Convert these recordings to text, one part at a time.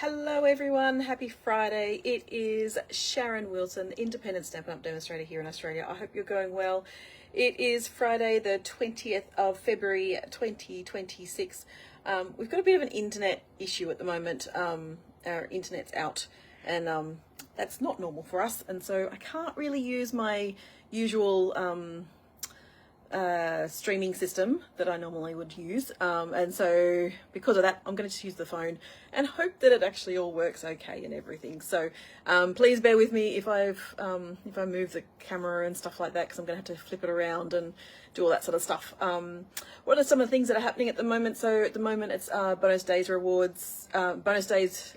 Hello everyone, happy Friday. It is Sharon Wilson, independent Stampin' Up! Demonstrator here in Australia. I hope you're going well. It is Friday the 20th of February 2026. We've got a bit of an internet issue at the moment. Our internet's out and that's not normal for us, and so I can't really use my usual streaming system that I normally would use, and so because of that I'm going to just use the phone and hope that it actually all works okay and everything. So please bear with me if I move the camera and stuff like that, because I'm going to have to flip it around and do all that sort of stuff. What are some of the things that are happening at the moment? So at the moment it's bonus days rewards, bonus days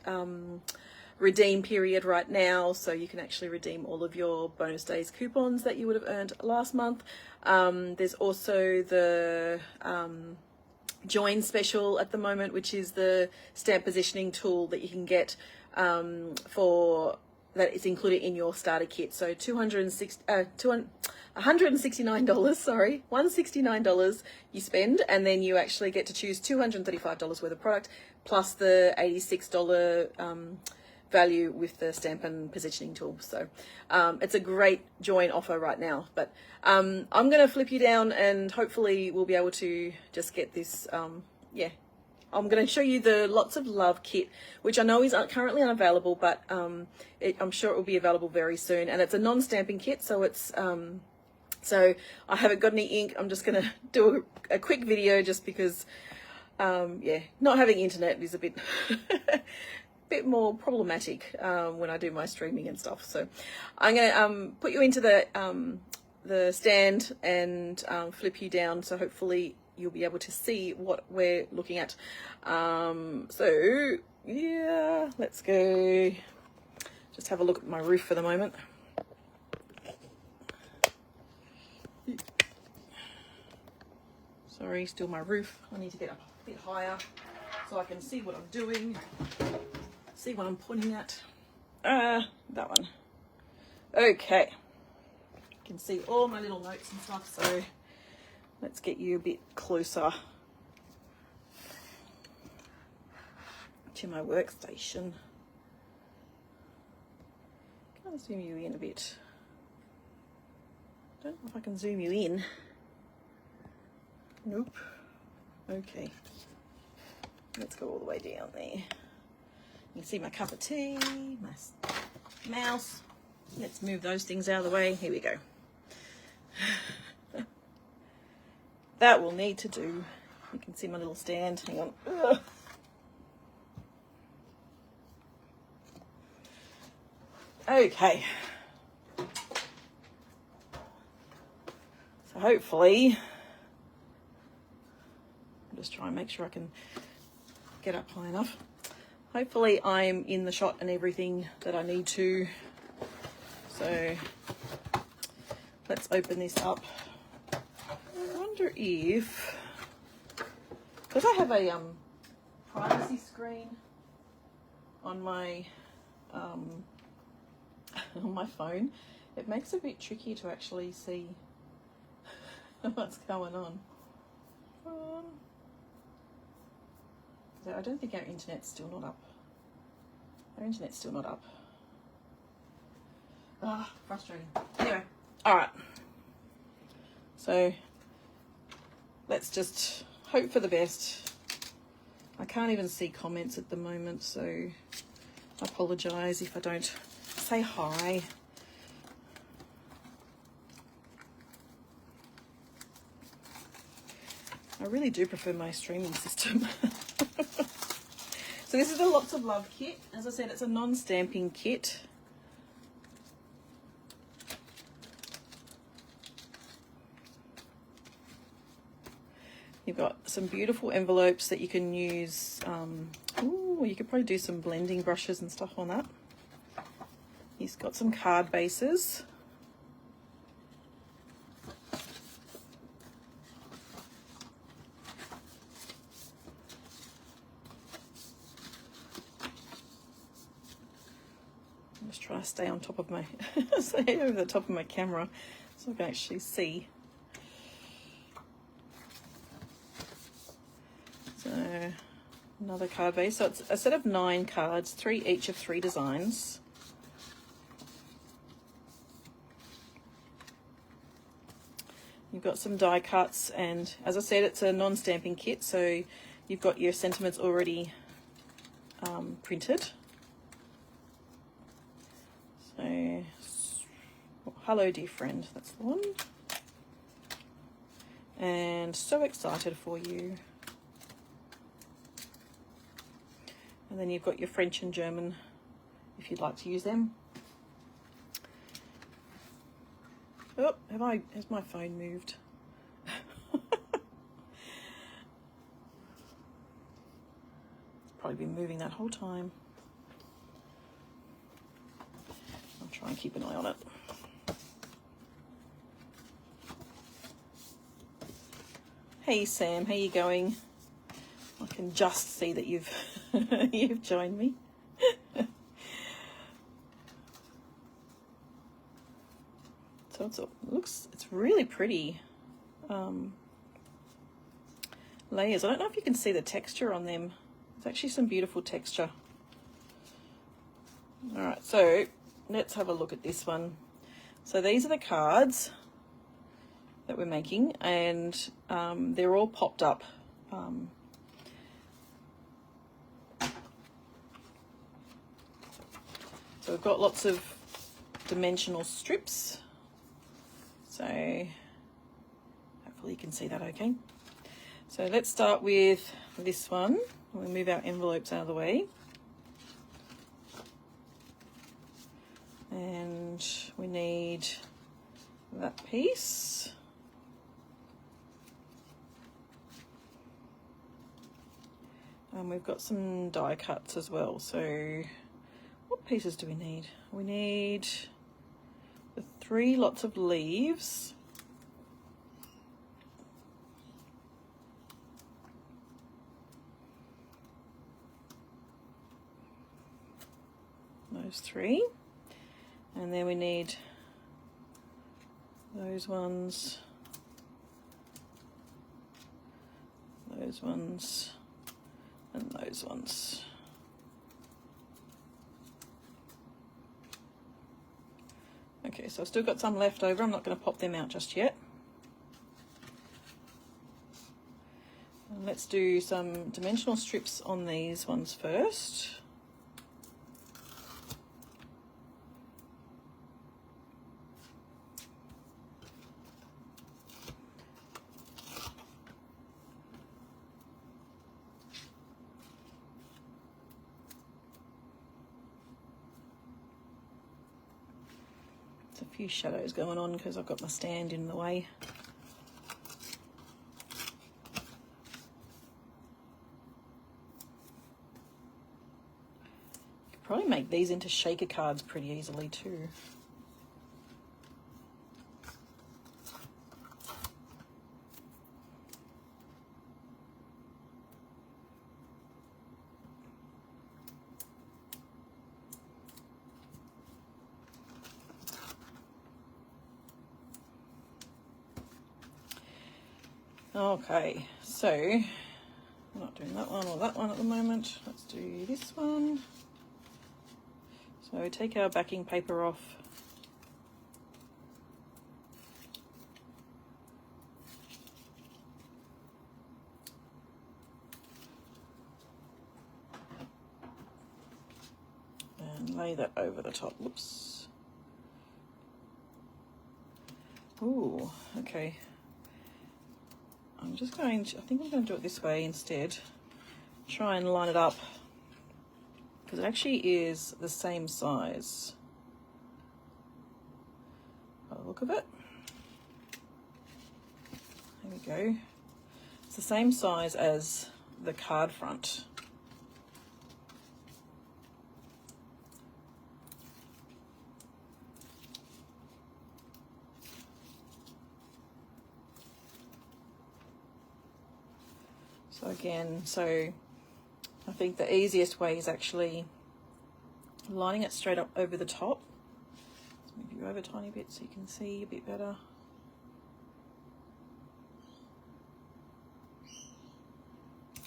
redeem period right now, so you can actually redeem all of your bonus days coupons that you would have earned last month. There's also the join special at the moment, which is the stamp positioning tool that you can get for that is included in your starter kit. So $169, sorry, $169 you spend, and then you actually get to choose $235 worth of product plus the $86 value with the Stampin positioning tool. So it's a great join offer right now, but I'm going to flip you down and hopefully we'll be able to just get this. Yeah, I'm going to show you the Lots of Love kit, which I know is currently unavailable, but I'm sure it will be available very soon, and it's a non-stamping kit, so it's so I haven't got any ink. I'm just going to do a quick video just because yeah, not having internet is a bit bit more problematic when I do my streaming and stuff. So I'm going to put you into the stand and flip you down, so hopefully you'll be able to see what we're looking at. So yeah, let's go just have a look at my roof for the moment. Sorry, still my roof. I need to get up a bit higher so I can see what I'm doing. See what I'm pointing at. That one. Okay. You can see all my little notes and stuff, so let's get you a bit closer to my workstation. Can I zoom you in a bit? Don't know if I can zoom you in. Nope. Okay. Let's go all the way down there. You can see my cup of tea, my mouse. Let's move those things out of the way. Here we go. That will need to do. You can see my little stand. Hang on. Ugh. Okay. So hopefully, I'll just try and make sure I can get up high enough. Hopefully I'm in the shot and everything that I need to. So let's open this up. I wonder if, because I have a privacy screen on my on my phone, it makes it a bit tricky to actually see what's going on. I don't think our internet's still not up. Our internet's still not up. Ah, frustrating. Anyway, all right. So let's just hope for the best. I can't even see comments at the moment, so I apologise if I don't say hi. I really do prefer my streaming system. So this is the Lots of Love kit. As I said, it's a non-stamping kit. You've got some beautiful envelopes that you can use. Ooh, you could probably do some blending brushes and stuff on that. He's got some card bases. Just try to stay on top of my, stay over the top of my camera so I can actually see. So Another card base. So it's a set of 9 cards, 3 each of 3 designs. You've got some die cuts, and as I said, it's a non-stamping kit, so you've got your sentiments already printed. So, hello dear friend, that's the one. And so excited for you. And then you've got your French and German if you'd like to use them. Oh, has my phone moved? Probably been moving that whole time. I'll try and keep an eye on it. Hey Sam, how you going? I can just see that you've you've joined me. So it's really pretty layers. I don't know if you can see the texture on them. It's actually some beautiful texture. All right, so let's have a look at this one. So these are the cards that we're making, and they're all popped up. So we've got lots of dimensional strips. So hopefully you can see that okay. So let's start with this one. We'll move our envelopes out of the way. And we need that piece. And we've got some die cuts as well. So what pieces do we need? We need the 3 lots of leaves. Those 3. And then we need those ones, those ones, and those ones. Okay, so I've still got some left over. I'm not going to pop them out just yet. And let's do some dimensional strips on these ones first. There's a few shadows going on because I've got my stand in the way. You could probably make these into shaker cards pretty easily too. Okay, so I'm not doing that one or that one at the moment. Let's do this one. So take our backing paper off. And lay that over the top. Whoops. Ooh, okay. I'm just going to, I think I'm going to do it this way instead. Try and line it up because it actually is the same size. By the look of it. There we go. It's the same size as the card front. So again, so I think the easiest way is actually lining it straight up over the top. Let's move you over a tiny bit so you can see a bit better.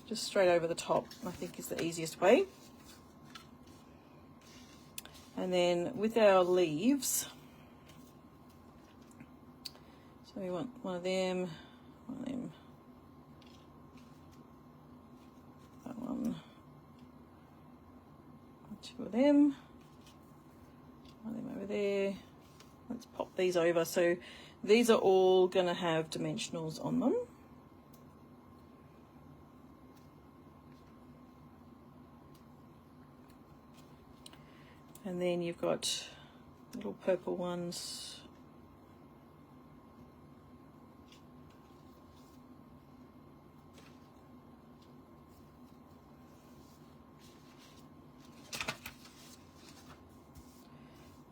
just straight over the top, I think is the easiest way. And then with our leaves, so we want one of them, that one, two of them, one of them over there. Let's pop these over. So these are all going to have dimensionals on them. And then you've got little purple ones.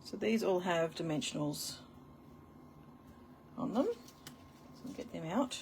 So these all have dimensionals on them. So get them out.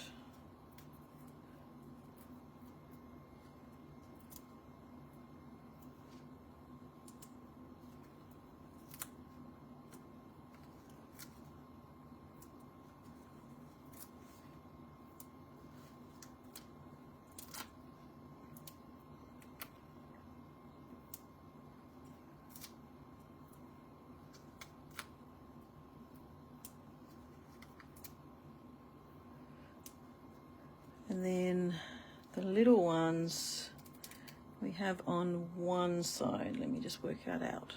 And then the little ones we have on one side. Let me just work that out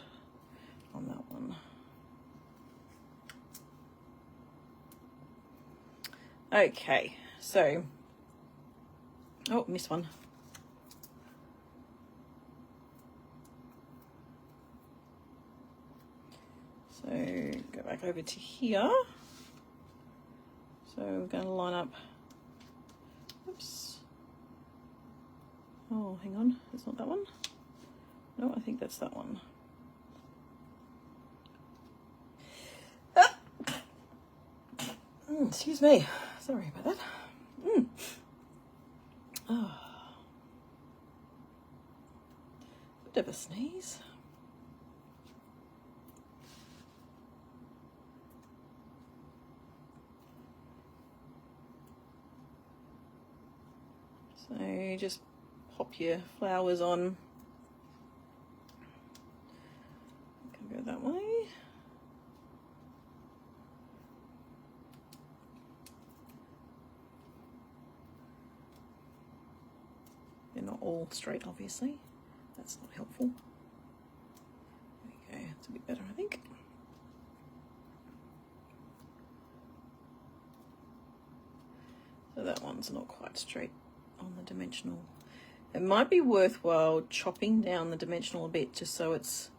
on that one. Okay, so, oh, missed one. So go back over to here. So we're going to line up. Oops. Oh, hang on. It's not that one. No, I think that's that one. Excuse me. Sorry about that. Oh. Bit of a sneeze. So just pop your flowers on. Can go that way. They're not all straight, obviously. That's not helpful. There we go. It's a bit better, I think. So that one's not quite straight on the dimensional. It might be worthwhile chopping down the dimensional a bit just so it's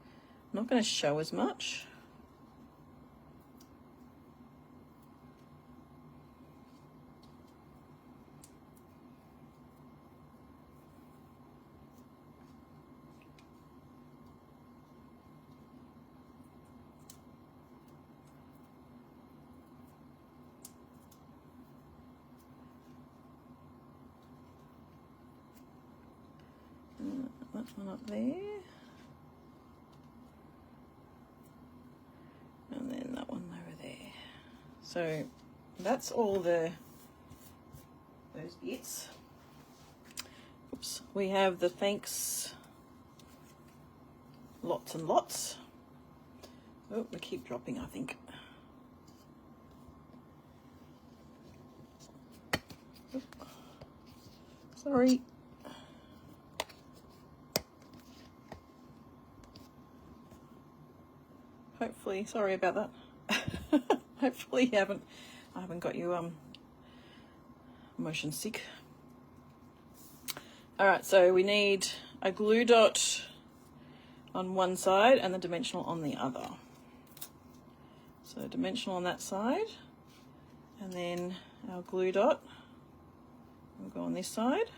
not going to show as much. That one up there, and then that one over there. So that's all those bits. Oops, we have the thanks lots and lots. Oh, we keep dropping, I think. Oh, sorry. Hopefully, sorry about that. Hopefully I haven't got you motion sick. All right, so we need a glue dot on one side and the dimensional on the other. So dimensional on that side, and then our glue dot will go on this side.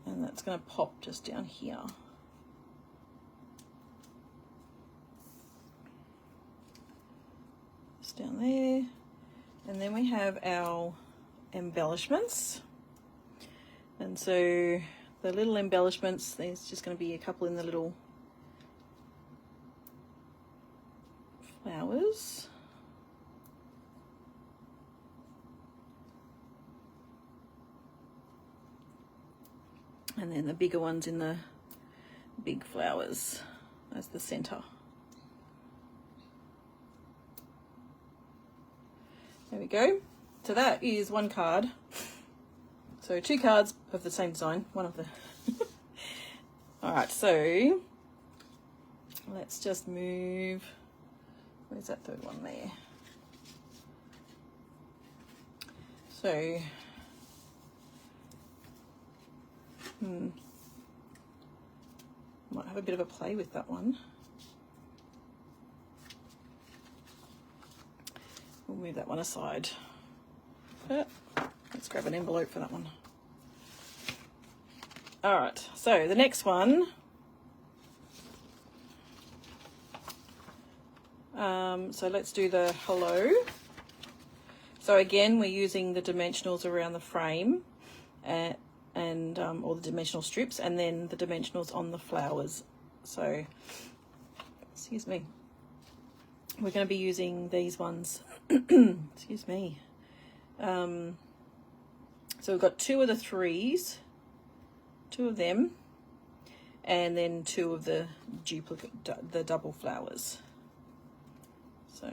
And that's going to pop just down here. Just down there. And then we have our embellishments. And so the little embellishments. There's just going to be a couple in the little flowers. And then the bigger ones in the big flowers as the center. There we go. So that is one card. So 2 cards of the same design, one of the... All right, so let's just move... Where's that third one there? So... Might have a bit of a play with that one. We'll move that one aside. But let's grab an envelope for that one. All right, so the next one. So let's do the hello. So again, we're using the dimensionals around the frame and all the dimensional strips, and then the dimensionals on the flowers. So, excuse me, we're going to be using these ones. Excuse me. So we've got 2 of the 3s, 2 of them, and then 2 of the duplicate, the double flowers. So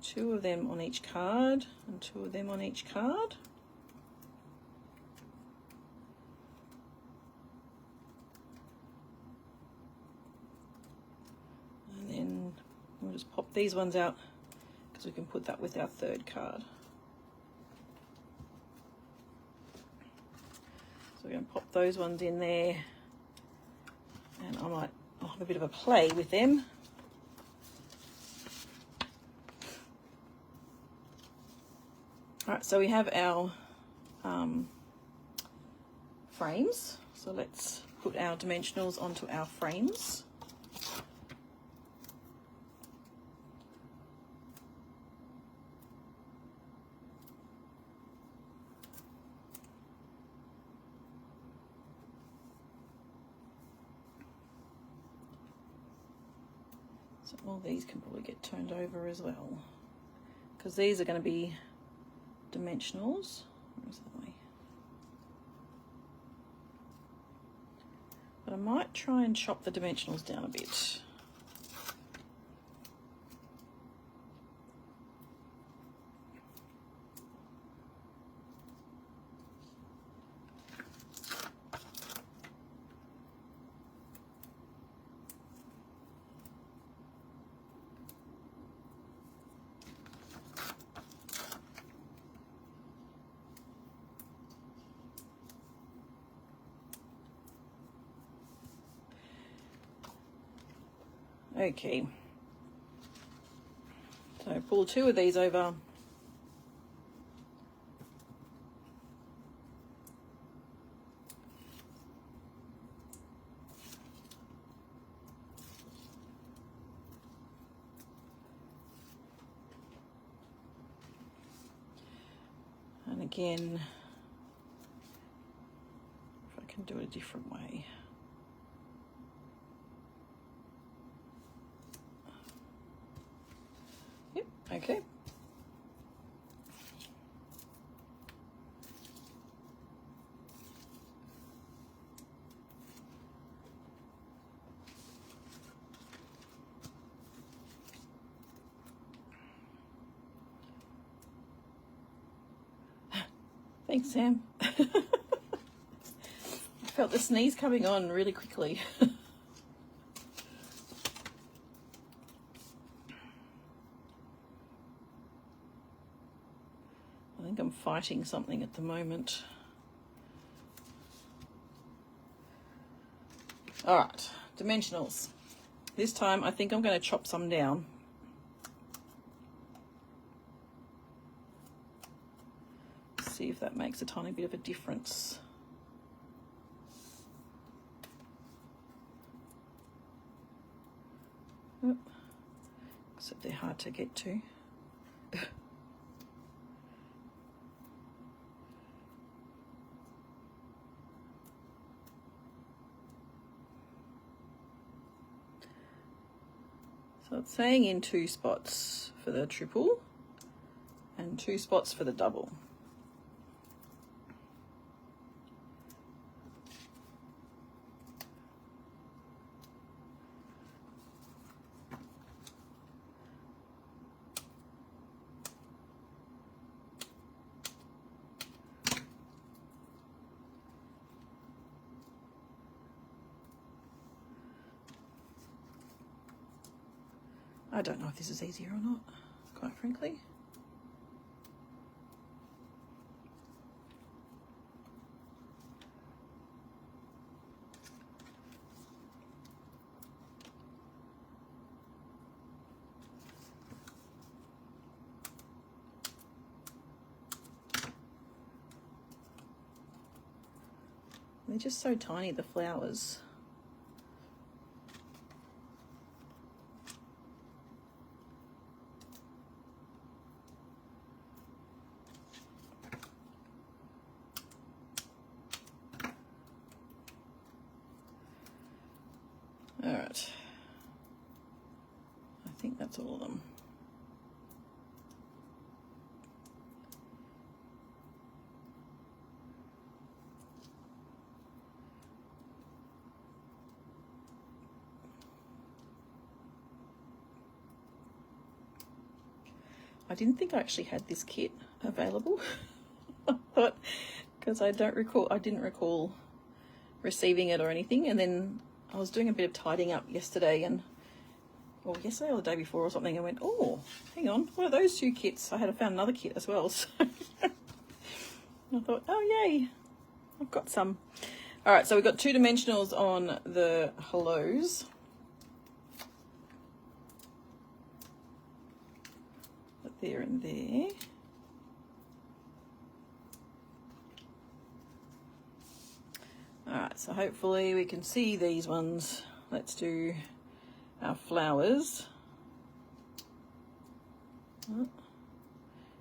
2 of them on each card and 2 of them on each card. We'll just pop these ones out because we can put that with our 3rd card. So we're going to pop those ones in there, and I'll have a bit of a play with them. All right, so we have our frames. So let's put our dimensionals onto our frames. All these can probably get turned over as well, because these are going to be dimensionals. Where's that way? But I might try and chop the dimensionals down a bit. Okay, so pull 2 of these over. And again, if I can do it a different way. Okay. Thanks, Sam. I felt the sneeze coming on really quickly. I think I'm fighting something at the moment. All right, dimensionals. This time I think I'm going to chop some down. See if that makes a tiny bit of a difference. Oh, except they're hard to get to. So it's saying in 2 spots for the triple and 2 spots for the double. I don't know if this is easier or not, quite frankly. They're just so tiny, the flowers. All right, I think that's all of them. I didn't think I actually had this kit available. I thought, because I didn't recall receiving it or anything, and then I was doing a bit of tidying up yesterday, or yesterday or the day before or something, I went, oh, hang on, what are those 2 kits? I had found another kit as well, so I thought, oh yay, I've got some. All right, so we've got 2 dimensionals on the hellos. There and there. All right, so hopefully we can see these ones. Let's do our flowers. Oh,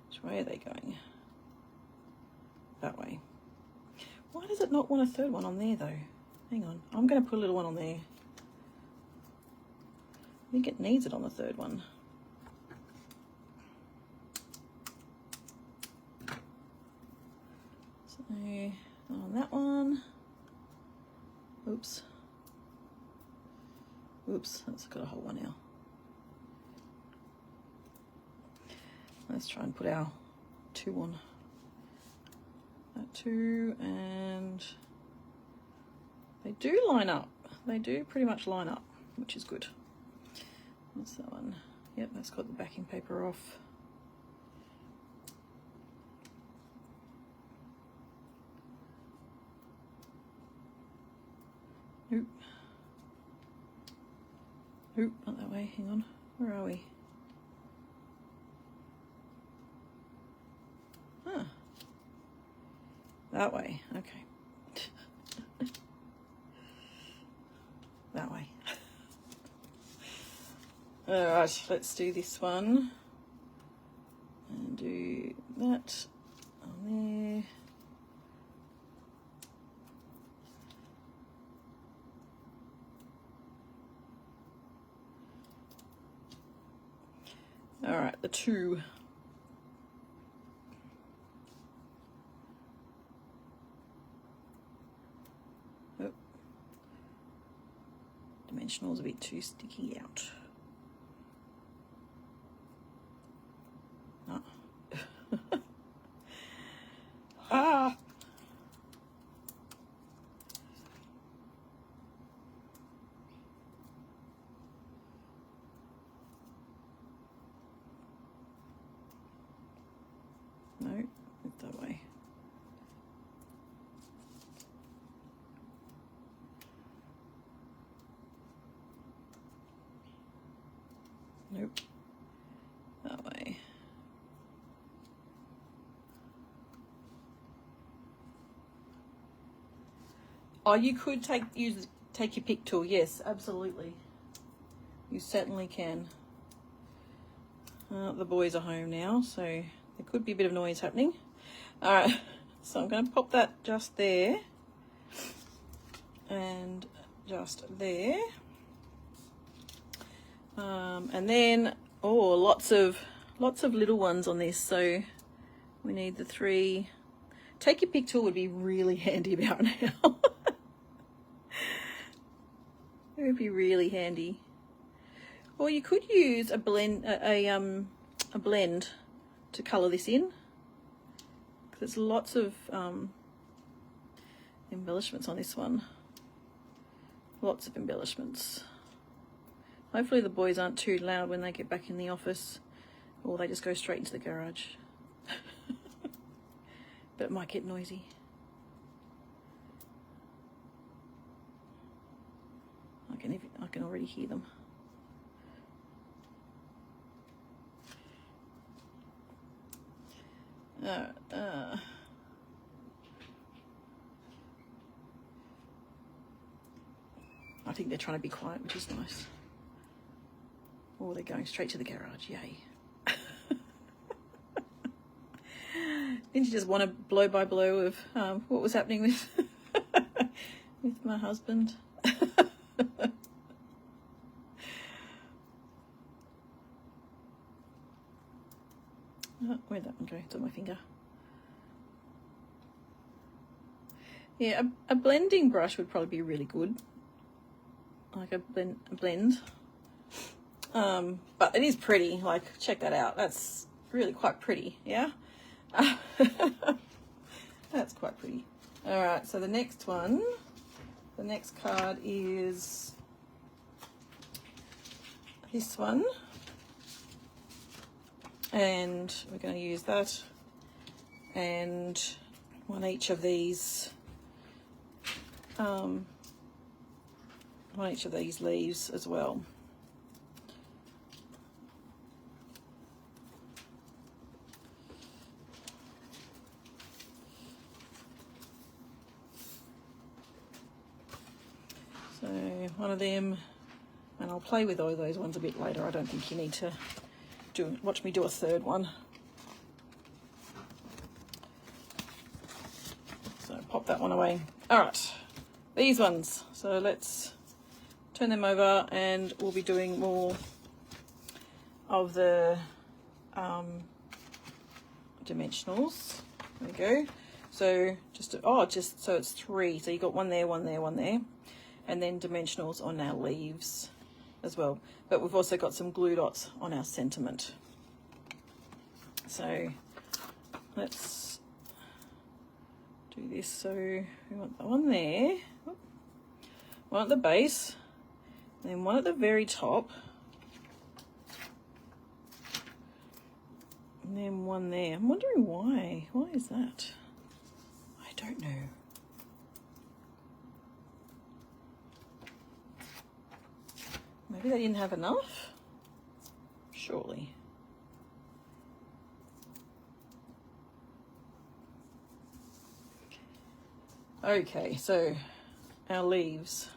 which way are they going? That way. Why does it not want a 3rd one on there though? Hang on, I'm going to put a little one on there. I think it needs it on the 3rd one. So on that one. Oops, that's got a whole one now. Let's try and put our 2 on. That 2, and they do line up. They do pretty much line up, which is good. What's that one? Yep, that's got the backing paper off. Oop. Oop, not that way, hang on. Where are we? Huh. That way, okay. That way. Alright, let's do this one. And do that on there. All right, the 2. Oh. Dimensional's a bit too sticky out. Ah. Ah. No, it's that way. Nope. That way. Oh, you could take your pick tool. Yes, absolutely. You certainly can. The boys are home now, so there could be a bit of noise happening. All right, so I'm going to pop that just there and just there. And then, oh, lots of little ones on this. So we need the 3. Take your pick tool would be really handy about now. It would be really handy. Or you could use a blend, a blend to colour this in. There's lots of embellishments on this one. Lots of embellishments. Hopefully the boys aren't too loud when they get back in the office, or they just go straight into the garage. But it might get noisy. I can already hear them. I think they're trying to be quiet, which is nice. Oh, they're going straight to the garage, yay. Didn't you just want a blow by blow of what was happening with with my husband? Oh, where'd that one go? It's on my finger. Yeah, a blending brush would probably be really good. Like a blend. But it is pretty. Like, check that out. That's really quite pretty, yeah? That's quite pretty. All right, so the next one, the next card is this one. And we're going to use that and one each of these leaves as well. So one of them, and I'll play with all those ones a bit later. I don't think you need to watch me do a third one. So pop that one away. All right, these ones. So let's turn them over and we'll be doing more of the dimensionals. There we go. So so it's 3. So you got one there, one there, one there. And then dimensionals on our leaves as well. But we've also got some glue dots on our sentiment. So let's do this. So we want the one there, one at the base, then one at the very top, and then one there. I'm wondering why. Why is that? I don't know. Maybe they didn't have enough? Surely. Okay, so our leaves.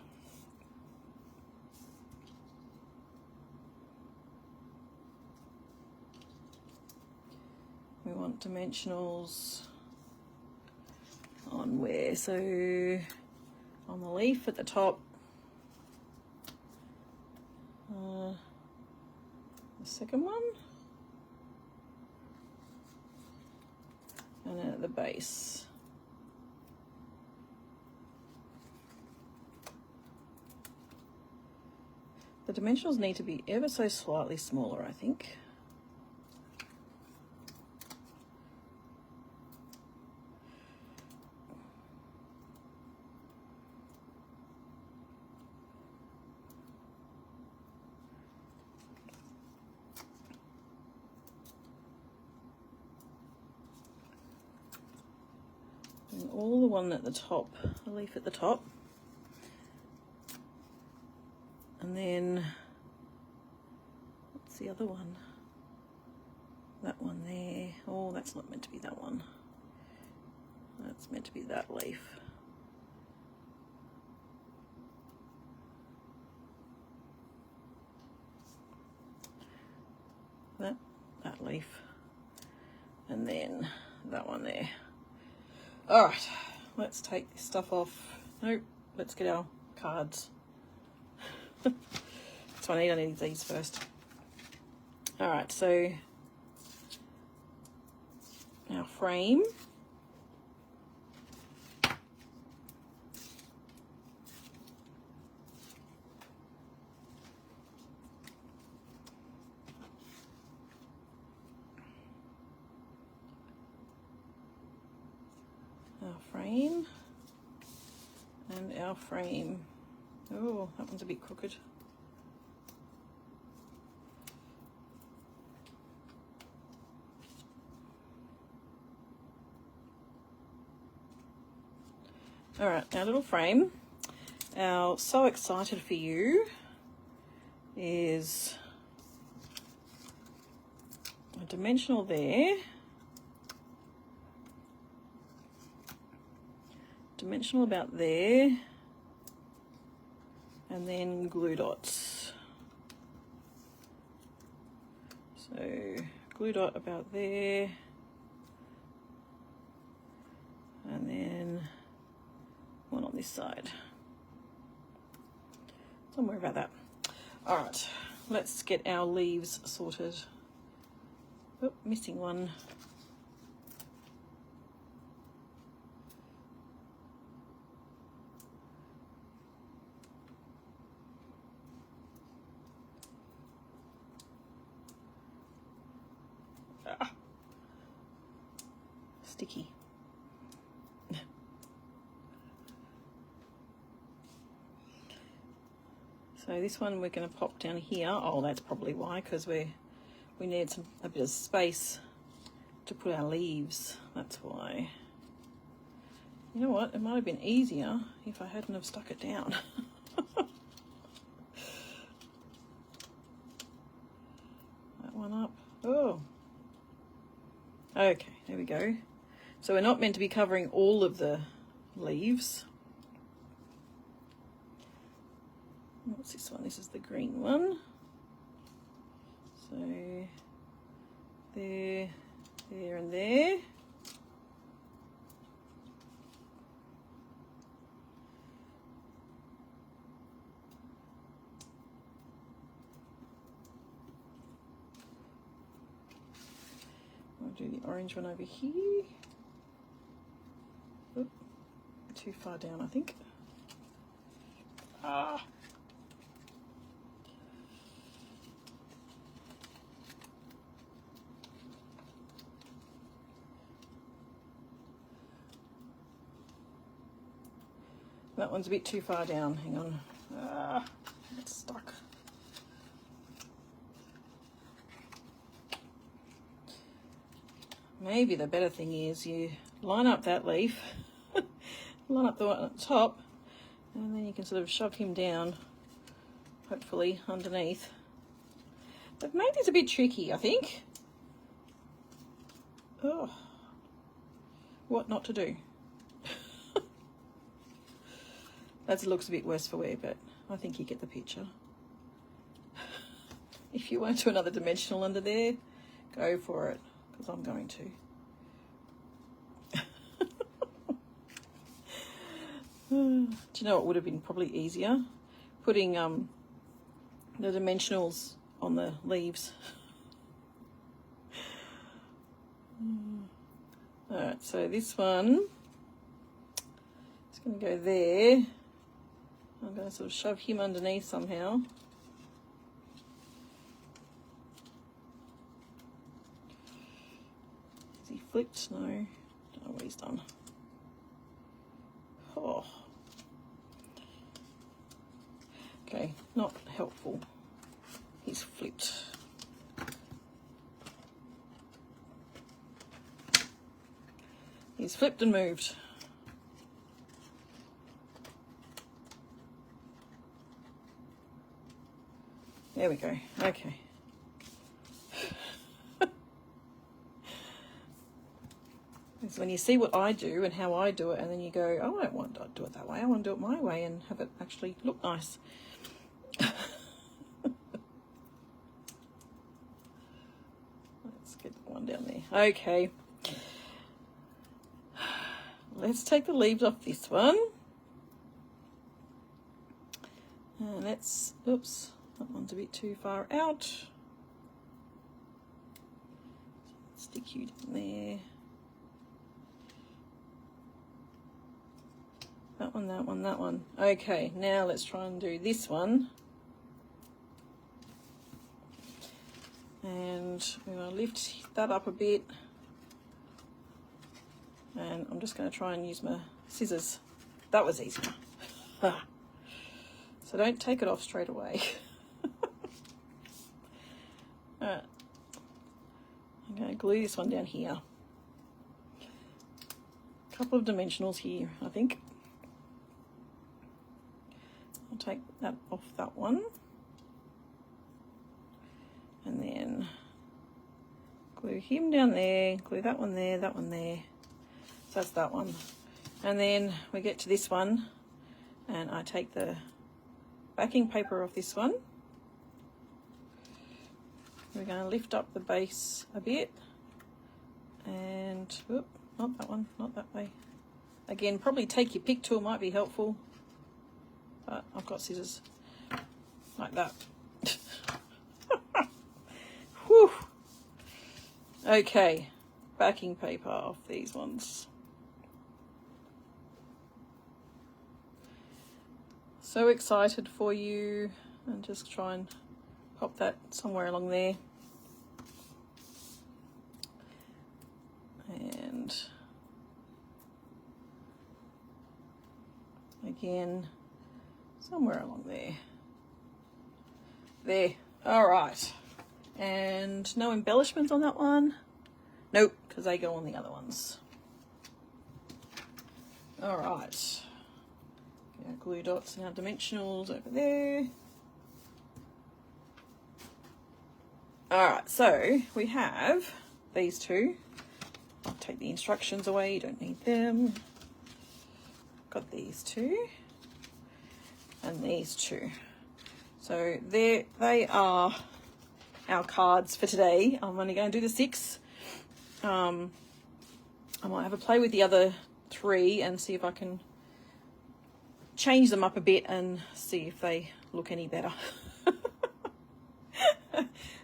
We want dimensionals on where? So on the leaf at the top. The second one, and then at the base. The dimensionals need to be ever so slightly smaller, I think. And all the one at the top, the leaf at the top. And then, what's the other one? That one there. Oh, that's not meant to be that one. That's meant to be that leaf. That leaf. And then that one there. All right, let's take this stuff off. Nope, let's get our cards. So I need these first. All right, so our frame. And our frame. Oh, that one's a bit crooked. All right, our little frame. Our So Excited for You is a dimensional there. Dimensional about there, and then glue dots. So glue dot about there, and then one on this side. Somewhere about that. All right, let's get our leaves sorted. Oh, missing one. Sticky. So this one we're going to pop down here. Oh, that's probably why, because we need a bit of space to put our leaves. That's why. You know what? It might have been easier if I hadn't have stuck it down. That one up. Oh. Okay, there we go. So we're not meant to be covering all of the leaves. What's this one? This is the green one. So there, there and there. I'll do the orange one over here. Oop, too far down, I think. Ah. That one's a bit too far down. Hang on. Ah, it's stuck. Maybe the better thing is you line up that leaf, line up the one at the top, and then you can sort of shove him down, hopefully underneath. But maybe it's a bit tricky, I think. Oh, what not to do? That looks a bit worse for wear, but I think you get the picture. If you want to another dimensional under there, go for it, because I'm going to. Do you know what would have been probably easier? Putting the dimensionals on the leaves. Alright, so this one is going to go there. I'm going to sort of shove him underneath somehow. Is he flipped? No. Don't know what he's done. Oh. Okay, not helpful. He's flipped. He's flipped and moved. There we go. Okay. It's when you see what I do and how I do it, and then you go, oh, I don't want to do it that way. I want to do it my way and have it actually look nice. Let's get that one down there. Okay. Let's take the leaves off this one. And let's, oops, That one's a bit too far out. Stick you down there. That one, that one, that one. Okay, now let's try and do this one. And we're going to lift that up a bit. And I'm just going to try and use my scissors. That was easier. So don't take it off straight away. Alright. I'm going to glue this one down here. A couple of dimensionals here, I think. I'll take that off that one. And then glue him down there, glue that one there, that one there. So that's that one. And then we get to this one, and I take the backing paper off this one. We're going to lift up the base a bit. And, whoop, not that one, not that way. Again, probably take your pick tool, might be helpful. But I've got scissors like that. Whew. Okay, backing paper off these ones. So excited for you, and just try and pop that somewhere along there. And again, somewhere along there. There, all right. And no embellishments on that one. Nope, because they go on the other ones. All right. Our glue dots and our dimensionals over there. All right, so we have these two. I'll take the instructions away, you don't need them. Got these two and these two. So they are our cards for today. I'm only going to do the 6. I might have a play with the other 3 and see if I can change them up a bit and see if they look any better.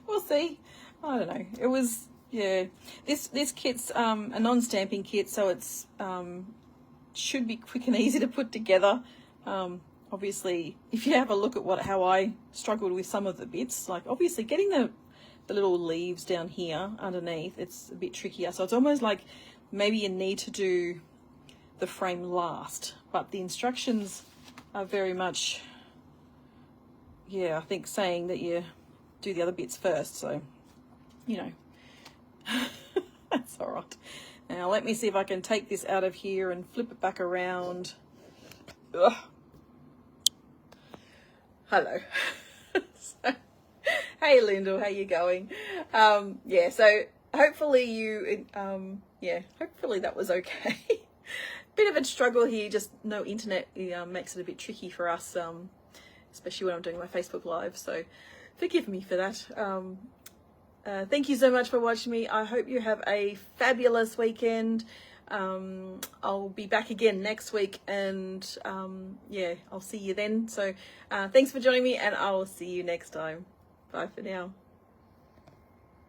We'll see. I don't know. It was, yeah. This kit's a non-stamping kit, so it's should be quick and easy to put together. Obviously, if you have a look at how I struggled with some of the bits, like obviously getting the little leaves down here underneath, it's a bit trickier. So it's almost like maybe you need to do the frame last, but the instructions are very much, yeah, I think saying that you do the other bits first. So, you know, that's all right. Now let me see if I can take this out of here and flip it back around. Ugh. Hello. So, hey Lyndall, how you going? Yeah, so hopefully you, hopefully that was okay. Bit of a struggle here, just no internet makes it a bit tricky for us, especially when I'm doing my Facebook Live, so forgive me for that. Thank you so much for watching me. I hope you have a fabulous weekend. I'll be back again next week, and yeah, I'll see you then. So thanks for joining me, and I'll see you next time. Bye for now.